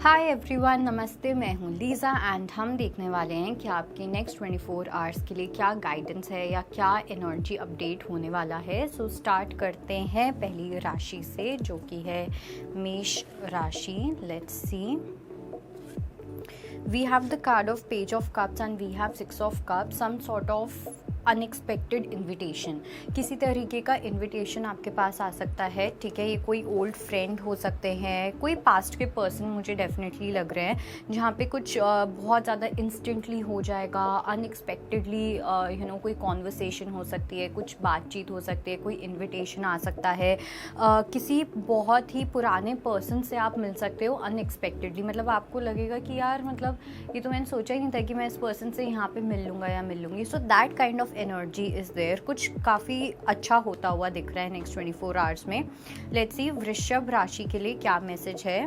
Hi everyone, नमस्ते। मैं हूँ लीज़ा एंड हम देखने वाले हैं कि आपके नेक्स्ट 24 आवर्स के लिए क्या गाइडेंस है या क्या एनर्जी अपडेट होने वाला है। सो स्टार्ट करते हैं पहली राशि से, जो कि है मेष राशि। Let's see, we have the card of page of cups and we have six of cups. Some sort of unexpected invitation, किसी तरीके का इन्विटेशन आपके पास आ सकता है। ठीक है, ये कोई ओल्ड फ्रेंड हो सकते हैं, कोई पास्ट के पर्सन मुझे डेफिनेटली लग रहे हैं, जहाँ पे कुछ बहुत ज़्यादा इंस्टेंटली हो जाएगा, अनएक्सपेक्टेडली कोई कॉन्वर्सेशन हो सकती है, कुछ बातचीत हो सकती है, कोई इन्विटेशन आ सकता है। किसी बहुत ही पुराने पर्सन से आप मिल सकते हो अनएक्सपेक्टेडली। मतलब आपको लगेगा कि यार, मतलब ये तो मैंने सोचा ही नहीं था कि मैं इस पर्सन से यहाँ पे मिल लूँगा या मिल लूँगी। So that kind of energy is there. कुछ काफ़ी अच्छा होता हुआ दिख रहा है नेक्स्ट 24 आवर्स में। लेट्स सी वृषभ राशि के लिए क्या मैसेज है।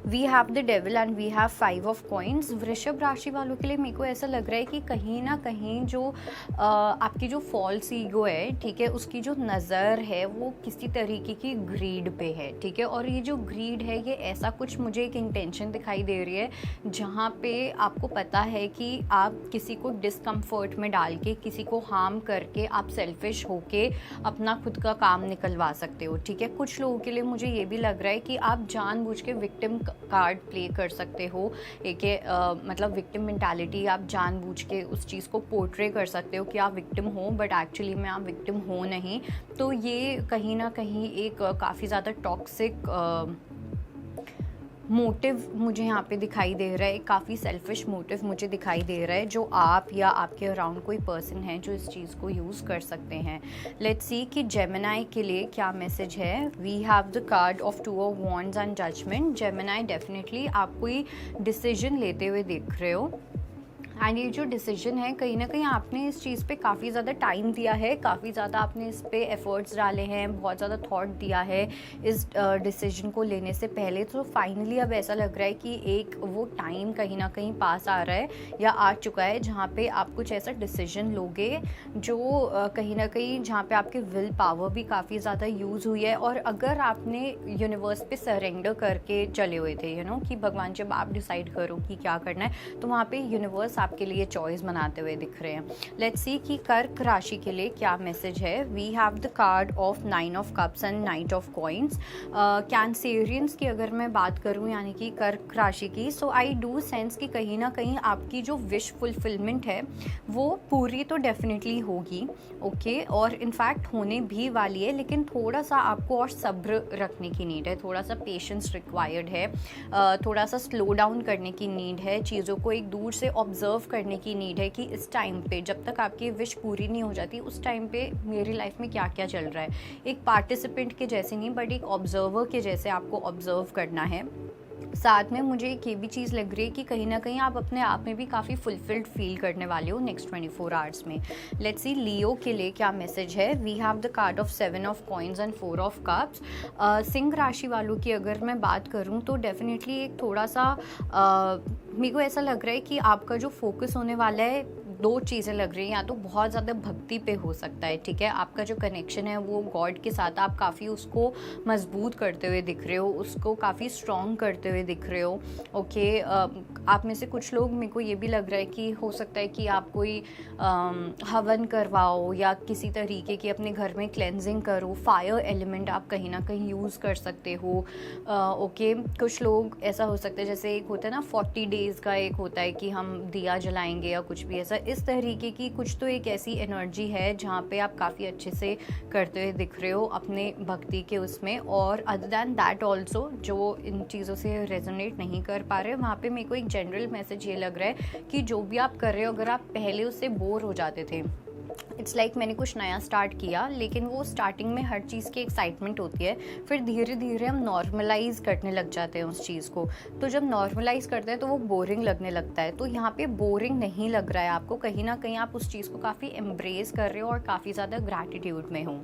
We have the devil and we have 5 of coins. Vrishabh राशि वालों के लिए मेरे को ऐसा लग रहा है कि कहीं ना कहीं जो आपकी जो फॉल्स ईगो है, ठीक है, उसकी जो नज़र है वो किसी तरीके की ग्रीड पे है। ठीक है, और ये जो ग्रीड है, ये ऐसा कुछ मुझे एक इंटेंशन दिखाई दे रही है जहाँ पे आपको पता है कि आप किसी को डिस्कम्फर्ट में डाल के, किसी को हार्म करके, आप सेल्फिश होके अपना खुद का काम निकलवा सकते हो। ठीक है, कुछ लोगों के लिए मुझे ये भी लग रहा है कि आप जानबूझ के विक्टिम कार्ड प्ले कर सकते हो। एक मतलब विक्टिम मेंटालिटी, आप जानबूझ के उस चीज़ को पोर्ट्रे कर सकते हो कि आप विक्टिम हो, बट एक्चुअली में आप विक्टिम हो नहीं। तो ये कहीं ना कहीं एक काफ़ी ज़्यादा टॉक्सिक मोटिव मुझे यहाँ पे दिखाई दे रहा है। काफ़ी सेल्फिश मोटिव मुझे दिखाई दे रहा है, जो आप या आपके अराउंड कोई पर्सन है जो इस चीज़ को यूज़ कर सकते हैं। लेट्स सी कि जेमिनाई के लिए क्या मैसेज है। We have the card of 2 of wands and judgement. Gemini definitely आप कोई डिसीजन लेते हुए दिख रहे हो, एंड ये जो डिसीजन है, कहीं ना कहीं आपने इस चीज़ पे काफ़ी ज़्यादा टाइम दिया है, काफ़ी ज़्यादा आपने इस पे एफर्ट्स डाले हैं, बहुत ज़्यादा थॉट दिया है इस डिसीजन को लेने से पहले। तो फाइनली अब ऐसा लग रहा है कि एक वो टाइम कहीं ना कहीं पास आ रहा है या आ चुका है, जहाँ पे आप कुछ ऐसा डिसीजन लोगे जो कहीं ना कहीं, जहाँ पे आपकी विल पावर भी काफ़ी ज़्यादा यूज़ हुई है। और अगर आपने यूनिवर्स पे सरेंडर करके चले हुए थे, कि भगवान जब आप डिसाइड करो कि क्या करना है, तो वहाँ पे यूनिवर्स आपके लिए चॉइस बनाते हुए दिख रहे हैं। लेट्स सी कि कर्क राशि के लिए क्या मैसेज है। We have the card of 9 of cups and knight of coins. Cancerians की अगर मैं बात करूं, यानी कि कर्क राशि की, सो आई डू सेंस कि कहीं ना कहीं आपकी जो विश फुलफिलमेंट है वो पूरी तो डेफिनेटली होगी, ओके, और इनफैक्ट होने भी वाली है, लेकिन थोड़ा सा आपको और सब्र रखने की नीड है, थोड़ा सा पेशेंस रिक्वायर्ड है, थोड़ा सा स्लो डाउन करने की नीड है, चीज़ों को एक दूर से ऑब्जर्व करने की नीड है कि इस टाइम पे, जब तक आपकी विश पूरी नहीं हो जाती, उस टाइम पे मेरी लाइफ में क्या क्या चल रहा है। एक पार्टिसिपेंट के जैसे नहीं, बट एक ऑब्जर्वर के जैसे आपको ऑब्जर्व करना है। साथ में मुझे एक ये भी चीज़ लग रही है कि कहीं ना कहीं आप अपने आप में भी काफ़ी फुलफिल्ड फील करने वाले हो नेक्स्ट 24 आवर्स में। लेट्स सी लियो के लिए क्या मैसेज है। We have the card of 7 of coins and 4 of cups. Singh राशि वालों की अगर मैं बात करूं तो डेफिनेटली एक थोड़ा सा मेरे को ऐसा लग रहा है कि आपका जो फोकस होने वाला है, दो चीज़ें लग रही हैं। या तो बहुत ज़्यादा भक्ति पे हो सकता है, ठीक है, आपका जो कनेक्शन है वो गॉड के साथ, आप काफ़ी उसको मजबूत करते हुए दिख रहे हो, उसको काफ़ी स्ट्रॉन्ग करते हुए दिख रहे हो, ओके। आप में से कुछ लोग, मेरे को ये भी लग रहा है कि हो सकता है कि आप कोई हवन करवाओ या किसी तरीके की अपने घर में क्लेंजिंग करो। फायर एलिमेंट आप कहीं ना कहीं यूज़ कर सकते हो, ओके। कुछ लोग ऐसा हो सकता है, जैसे एक होता है ना 40 डेज़ का, एक होता है कि हम दिया जलाएंगे या कुछ भी ऐसा, इस तरीके की कुछ तो एक ऐसी एनर्जी है जहाँ पे आप काफ़ी अच्छे से करते हुए दिख रहे हो अपने भक्ति के उसमें। और अदर दैन दैट ऑल्सो, जो इन चीज़ों से रेजोनेट नहीं कर पा रहे, वहाँ पे मेरे को एक जनरल मैसेज ये लग रहा है कि जो भी आप कर रहे हो, अगर आप पहले उससे बोर हो जाते थे, इट्स लाइक मैंने कुछ नया स्टार्ट किया, लेकिन वो स्टार्टिंग में हर चीज़ की एक्साइटमेंट होती है, फिर धीरे धीरे हम नॉर्मलाइज करने लग जाते हैं उस चीज़ को। तो जब नॉर्मलाइज करते हैं तो वो बोरिंग लगने लगता है। तो यहाँ पे बोरिंग नहीं लग रहा है आपको, कहीं ना कहीं आप उस चीज़ को काफ़ी एम्ब्रेस कर रहे हो और काफ़ी ज़्यादा ग्रैटिट्यूड में हो।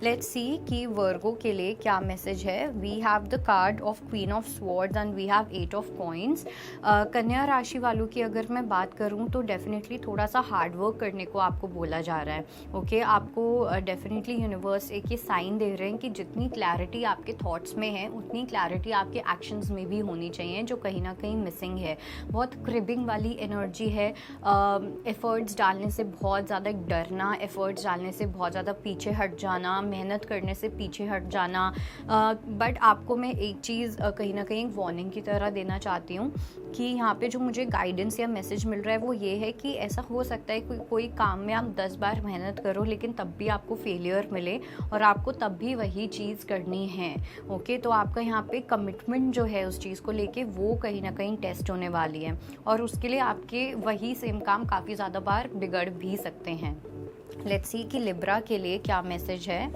लेट्स सी कि वर्गो के लिए क्या मैसेज है। We have the card of queen of swords and we have 8 of coins. Kanya राशि वालों की अगर मैं बात करूँ तो डेफिनेटली थोड़ा सा हार्ड वर्क करने को आपको बोला जा रहा है। है। ओके, आपको डेफिनेटली यूनिवर्स एक ये साइन दे रहे हैं कि जितनी क्लैरिटी आपके थॉट्स में है उतनी क्लैरिटी आपके एक्शंस में भी होनी चाहिए, जो कहीं ना कहीं मिसिंग है। बहुत क्रिबिंग वाली एनर्जी है, एफर्ट्स डालने से बहुत ज़्यादा डरना, एफर्ट्स डालने से बहुत ज़्यादा पीछे हट जाना, मेहनत करने से पीछे हट जाना। बट आपको मैं एक चीज़ कहीं ना कहीं वार्निंग की तरह देना चाहती हूँ कि यहाँ पे जो मुझे गाइडेंस या मैसेज मिल रहा है वो ये है कि ऐसा हो सकता है कोई काम में आप 10 बार मेहनत करो लेकिन तब भी आपको फेलियर मिले और आपको तब भी वही चीज़ करनी है। ओके, तो आपका यहाँ पे कमिटमेंट जो है उस चीज़ को लेके वो कहीं ना कहीं टेस्ट होने वाली है और उसके लिए आपके वही सेम काम काफ़ी ज़्यादा बार बिगड़ भी सकते हैं। लेट्स सी कि लिब्रा के लिए क्या मैसेज है।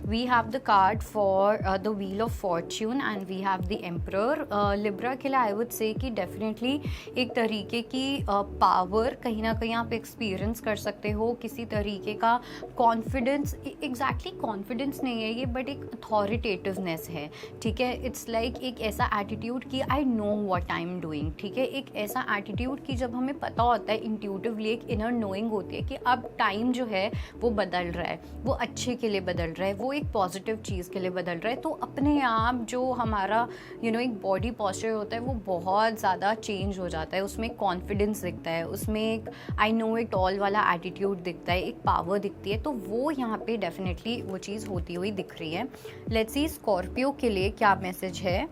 We have the card for the wheel of fortune and we have the emperor. Libra के लिए आई वुड से कि डेफिनेटली एक तरीके की पावर कहीं ना कहीं आप एक्सपीरियंस कर सकते हो, किसी तरीके का कॉन्फिडेंस, एग्जैक्टली कॉन्फिडेंस नहीं है ये बट एक अथॉरिटेटिवनेस है। ठीक है, इट्स लाइक एक ऐसा एटीट्यूड कि I know what I am doing. ठीक है, एक ऐसा एटीट्यूड कि जब हमें पता होता है इंट्यूटिवली, एक इनर नोइंग होती है कि अब टाइम जो है वो बदल रहा है, वो अच्छे के लिए बदल रहा है, वो एक पॉजिटिव चीज़ के लिए बदल रहा है। तो अपने आप जो हमारा एक बॉडी पॉस्चर होता है वो बहुत ज़्यादा चेंज हो जाता है, उसमें कॉन्फिडेंस दिखता है, उसमें एक आई नो इट ऑल वाला एटीट्यूड दिखता है, एक पावर दिखती है। तो वो यहाँ पे डेफिनेटली वो चीज़ होती हुई दिख रही है। लेट्स सी स्कॉर्पियो के लिए क्या मैसेज है।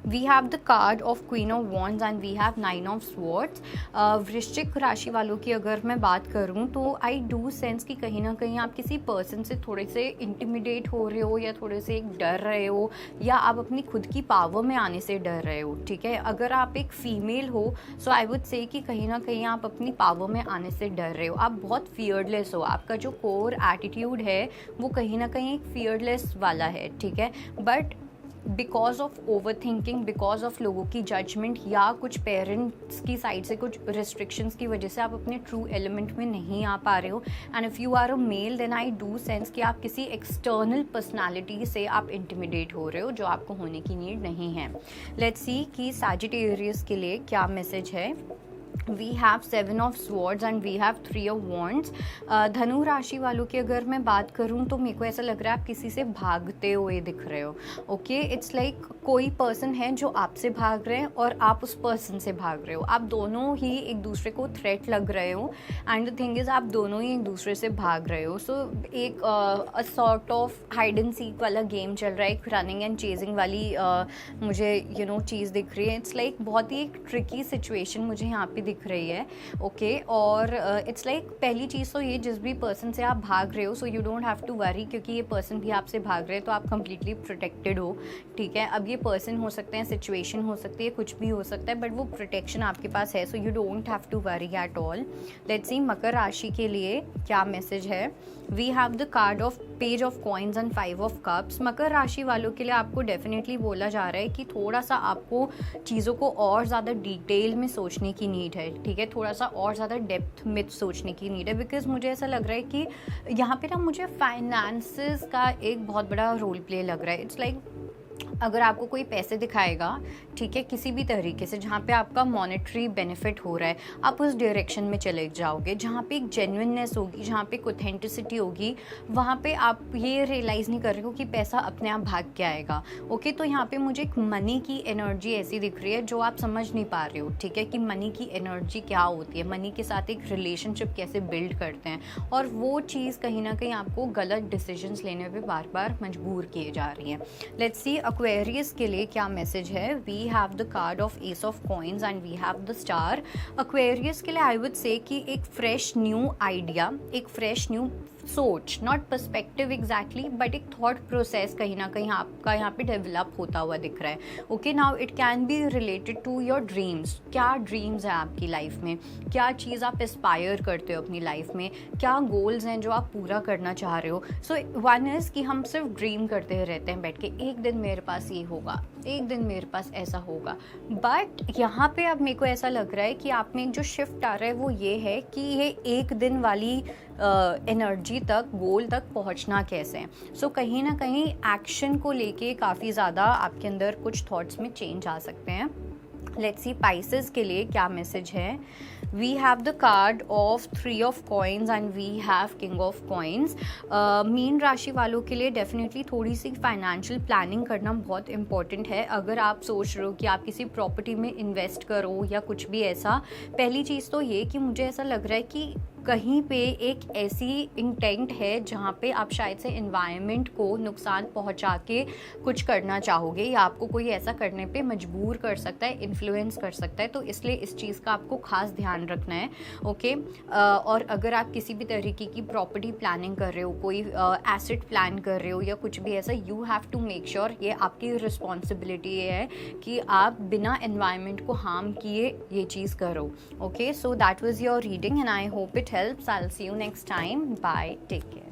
We have the card of queen of wands and we have 9 of swords. Vrishchik राशि वालों की अगर मैं बात करूं तो आई डू सेंस कि कहीं ना कहीं आप किसी पर्सन से थोड़े से इंटिमिडेट हो रहे हो या थोड़े से एक डर रहे हो या आप अपनी खुद की पावर में आने से डर रहे हो। ठीक है, अगर आप एक फीमेल हो सो आई वुड से कि कहीं ना कहीं आप अपनी पावर में आने से डर रहे हो, आप बहुत फियरलेस हो, आपका जो कोर एटीट्यूड है वो कहीं ना कहीं एक फियरलेस वाला है। ठीक है, but because of over thinking, because of लोगों की जजमेंट या कुछ पेरेंट्स की साइड से कुछ रिस्ट्रिक्शंस की वजह से आप अपने ट्रू एलिमेंट में नहीं आ पा रहे हो। And if you are a male then I do sense कि आप किसी एक्सटर्नल पर्सनालिटी से आप इंटिमिडेट हो रहे हो जो आपको होने की नीड नहीं है। लेट्स सी कि सैजिटेरियस के लिए क्या मैसेज है। We have 7 of swords and we have 3 of wands. Dhanu राशि वालों की अगर मैं बात करूं तो मेरे को ऐसा लग रहा है आप किसी से भागते हुए दिख रहे हो। ओके, इट्स लाइक कोई पर्सन है जो आपसे भाग रहे हैं और आप उस पर्सन से भाग रहे हो, आप दोनों ही एक दूसरे को थ्रेट लग रहे हो एंड द थिंग इज़ आप दोनों ही एक दूसरे से भाग रहे हो। सो एक sort of hide and seek वाला गेम चल रहा है, एक रनिंग एंड चेजिंग वाली मुझे चीज़ दिख रही है। इट्स लाइक बहुत ही एक ट्रिकी सिचुएशन मुझे यहाँ पे दिख रही है। ओके, और इट्स लाइक पहली चीज़ तो ये जिस भी पर्सन से आप भाग रहे हो so you don't have to worry, क्योंकि ये पर्सन भी आपसे भाग रहे हैं तो आप कंप्लीटली प्रोटेक्टेड हो। ठीक है, अब ये पर्सन हो सकते हैं, सिचुएशन हो सकती है, कुछ भी हो सकता है, बट वो प्रोटेक्शन आपके पास है, so you don't have to worry at all. Let's see मकर राशि के लिए क्या मैसेज है। We have the card of page of coins and 5 of cups. मकर राशि वालों के लिए आपको डेफिनेटली बोला जा रहा है कि थोड़ा सा आपको चीज़ों को और ज़्यादा डिटेल में सोचने की नीड है। ठीक है, थोड़ा सा और ज़्यादा डेप्थ में सोचने की नीड है, बिकॉज मुझे ऐसा लग रहा है कि यहाँ पे ना मुझे फाइनेंसेस का एक बहुत बड़ा रोल प्ले लग रहा है। इट्स लाइक अगर आपको कोई पैसे दिखाएगा, ठीक है, किसी भी तरीके से जहाँ पे आपका मॉनेटरी बेनिफिट हो रहा है, आप उस डायरेक्शन में चले जाओगे। जहाँ पे एक जेन्युइननेस होगी, जहाँ पे एक ऑथेंटिसिटी होगी, वहाँ पे आप ये रियलाइज़ नहीं कर रहे हो कि पैसा अपने आप भाग के आएगा। ओके, तो यहाँ पे मुझे एक मनी की एनर्जी ऐसी दिख रही है जो आप समझ नहीं पा रहे हो। ठीक है, कि मनी की एनर्जी क्या होती है, मनी के साथ एक रिलेशनशिप कैसे बिल्ड करते हैं, और वो चीज़ कहीं ना कहीं आपको गलत डिसीजंस लेने पे बार बार मजबूर किए जा रही है। लेट्स सी एक्वेरियस के लिए क्या मैसेज है। We have the card of ace of coins and we have the star. Aquarius के लिए आई वुड से कि एक फ्रेश न्यू आइडिया, एक फ्रेश न्यू सोच, नॉट पर्सपेक्टिव एग्जैक्टली, बट एक थॉट प्रोसेस कहीं ना कहीं आपका यहाँ पे डेवलप होता हुआ दिख रहा है। Okay, now it can be related to your dreams. क्या ड्रीम्स हैं आपकी लाइफ में, क्या चीज़ आप एस्पायर करते हो अपनी लाइफ में, क्या गोल्स हैं जो आप पूरा करना चाह रहे हो। सो वन इज़ कि हम सिर्फ ड्रीम करते रहते हैं बैठ के, एक दिन मेरे पास ये होगा, एक दिन मेरे पास ऐसा होगा। बट यहाँ पे अब मेरे को ऐसा लग रहा है कि आप में एक जो शिफ्ट आ रहा है वो ये है कि ये एक दिन वाली एनर्जी तक, गोल तक पहुंचना कैसे है। सो कहीं ना कहीं एक्शन को लेके काफ़ी ज़्यादा आपके अंदर कुछ थॉट्स में चेंज आ सकते हैं। लेट्स सी पाइसेस के लिए क्या मैसेज है। We have the card of 3 of coins and we have king of coins. Meen राशि वालों के लिए डेफिनेटली थोड़ी सी फाइनेंशियल प्लानिंग करना बहुत इंपॉर्टेंट है। अगर आप सोच रहे हो कि आप किसी प्रॉपर्टी में इन्वेस्ट करो या कुछ भी ऐसा, पहली चीज़ तो ये कि मुझे ऐसा लग रहा है कि कहीं पे एक ऐसी इंटेंट है जहाँ पे आप शायद से एनवायरनमेंट को नुकसान पहुँचा के कुछ करना चाहोगे, या आपको कोई ऐसा करने पे मजबूर कर सकता है, इन्फ्लुएंस कर सकता है। तो इसलिए इस चीज़ का आपको खास ध्यान रखना है। ओके। और अगर आप किसी भी तरीके की प्रॉपर्टी प्लानिंग कर रहे हो, कोई एसेट प्लान कर रहे हो या कुछ भी ऐसा, you have to make sure, ये आपकी रिस्पॉन्सिबिलिटी है कि आप बिना एनवायरनमेंट को हार्म किए ये चीज़ करो। Okay, so that was your reading and I hope it helps. I'll see you next time. Bye. Take care.